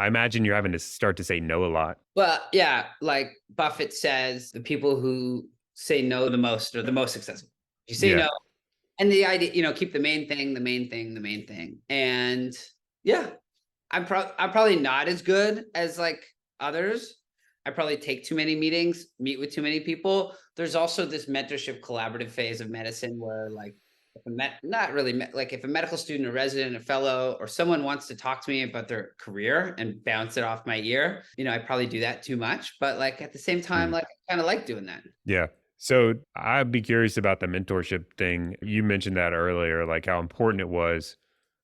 imagine you're having to start to say no a lot. Well, yeah, like Buffett says, the people who say no the most are the most successful. You say Yeah. no, and the idea, keep the main thing, the main thing, the main thing. And yeah, I'm probably not as good as like others. I probably take too many meetings, meet with too many people. There's also this mentorship collaborative phase of medicine where like if not really like if a medical student, a resident, a fellow, or someone wants to talk to me about their career and bounce it off my ear, I probably do that too much. But like at the same time, Mm. like I kind of like doing that. Yeah. So I'd be curious about the mentorship thing. You mentioned that earlier, like how important it was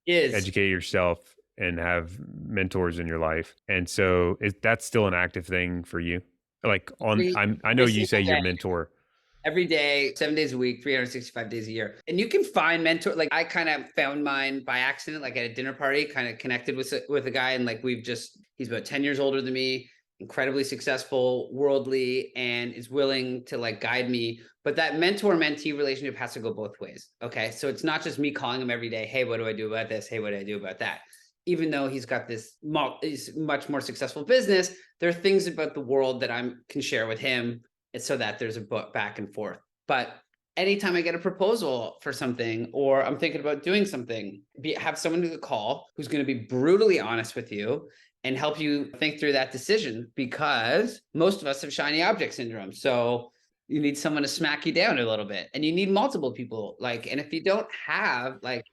to Is educate yourself and have mentors in your life. And so that's still an active thing for you. Like every I know every you say single your day. mentor. Every day, 7 days a week, 365 days a year. And you can find mentor. Like I kind of found mine by accident, like at a dinner party, kind of connected with a guy. And like he's about 10 years older than me, incredibly successful, worldly, and is willing to like guide me. But that mentor-mentee relationship has to go both ways. Okay. So it's not just me calling him every day, hey, what do I do about this? Hey, what do I do about that? Even though he's got this he's much more successful business, there are things about the world that I can share with him, and so that there's a book back and forth. But anytime I get a proposal for something, or I'm thinking about doing something, have someone to call who's going to be brutally honest with you and help you think through that decision, because most of us have shiny object syndrome. So you need someone to smack you down a little bit, and you need multiple people. Like, and if you don't have like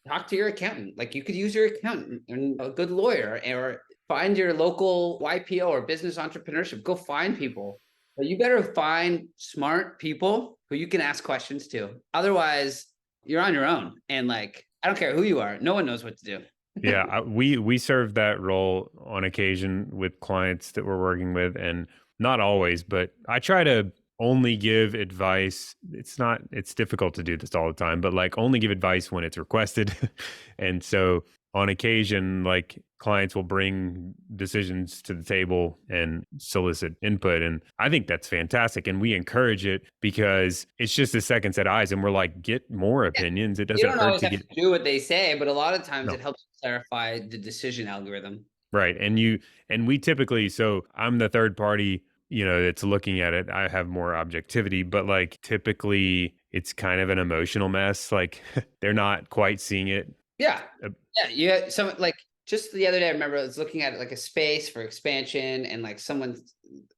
talk to your accountant, like you could use your accountant and a good lawyer, or find your local YPO or business entrepreneurship. Go find people, but you better find smart people who you can ask questions to. Otherwise, you're on your own. And like, I don't care who you are, no one knows what to do. Yeah, we serve that role on occasion with clients that we're working with, and not always, but I try to only give advice. It's difficult to do this all the time, but like only give advice when it's requested. And so on occasion, like clients will bring decisions to the table and solicit input. And I think that's fantastic. And we encourage it because it's just a second set of eyes. And we're like, get more opinions. It You doesn't don't hurt always to have get, to do what they say, but a lot of times no. it helps clarify the decision algorithm. Right. And we typically, so I'm the third party, that's looking at it. I have more objectivity, but like typically it's kind of an emotional mess. Like they're not quite seeing it. Yeah. Uh, Yeah. You have some like just the other day, I remember I was looking at it like a space for expansion, and like someone,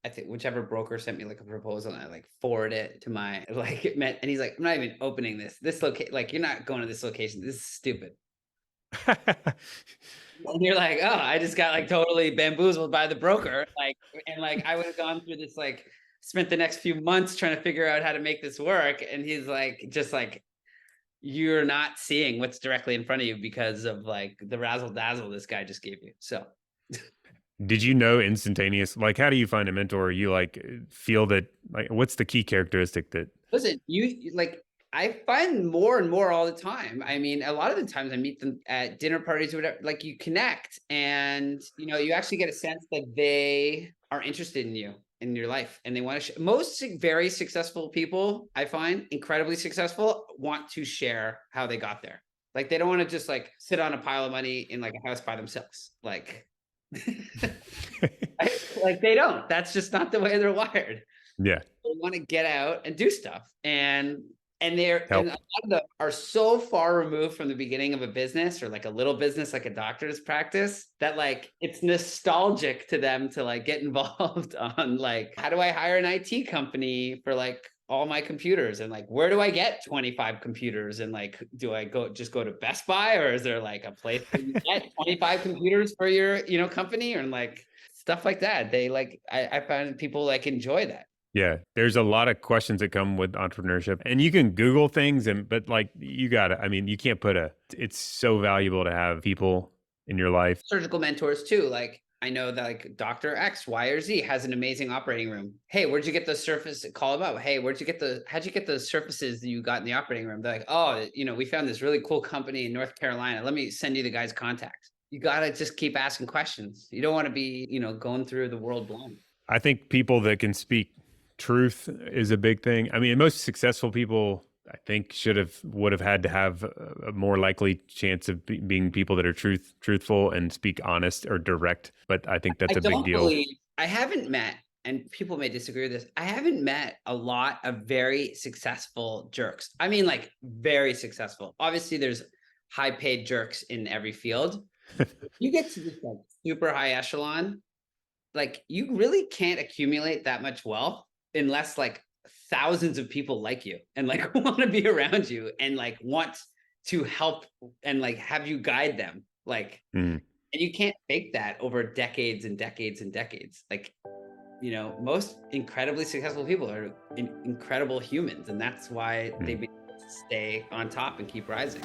I think whichever broker sent me like a proposal, and I like forwarded it to my like it meant, and he's like, I'm not even opening this location. Like, you're not going to this location. This is stupid. And you're like, oh, I just got like totally bamboozled by the broker. Like, and like I would have gone through this, like spent the next few months trying to figure out how to make this work. And he's like, just like, you're not seeing what's directly in front of you because of like the razzle dazzle this guy just gave you. So did you know instantaneous? Like, how do you find a mentor? You like feel that, like, what's the key characteristic that, listen, like I find more and more all the time. I mean, a lot of the times I meet them at dinner parties or whatever, like you connect, and you actually get a sense that they are interested in you, in your life, and they want to most very successful people, I find incredibly successful, want to share how they got there. Like they don't want to just like sit on a pile of money in like a house by themselves. Like like they don't. That's just not the way they're wired. yeah, They want to get out and do stuff, and a help? lot of them are so far removed from the beginning of a business, or like a little business like a doctor's practice, that like it's nostalgic to them to like get involved on like, how do I hire an IT company for like all my computers, and like where do I get 25 computers, and like do I go to Best Buy, or is there like a place where you get 25 computers for your company, or like stuff like that. They like, I find people like enjoy that. Yeah, there's a lot of questions that come with entrepreneurship, and you can Google things, but like you got to, I mean, you can't it's so valuable to have people in your life. Surgical mentors too. Like I know that like Dr. X, Y, or Z has an amazing operating room. Hey, where'd you get the surface? Call them up. Hey, how'd you get the surfaces that you got in the operating room? They're like, oh, we found this really cool company in North Carolina. Let me send you the guy's contacts. You got to just keep asking questions. You don't want to be, going through the world blind. I think people that can speak truth is a big thing. I mean, most successful people I think would have had to have a more likely chance of being people that are truthful and speak honest or direct. But I think I that's a big don't deal. believe I haven't met, and people may disagree with this. I haven't met a lot of very successful jerks. I mean, like very successful. Obviously, there's high paid jerks in every field. You get to this like super high echelon, like you really can't accumulate that much wealth unless like thousands of people like you and like want to be around you and like want to help and like have you guide them. Like, Mm, and you can't fake that over decades and decades and decades. Like, most incredibly successful people are incredible humans, and that's why mm. they stay on top and keep rising.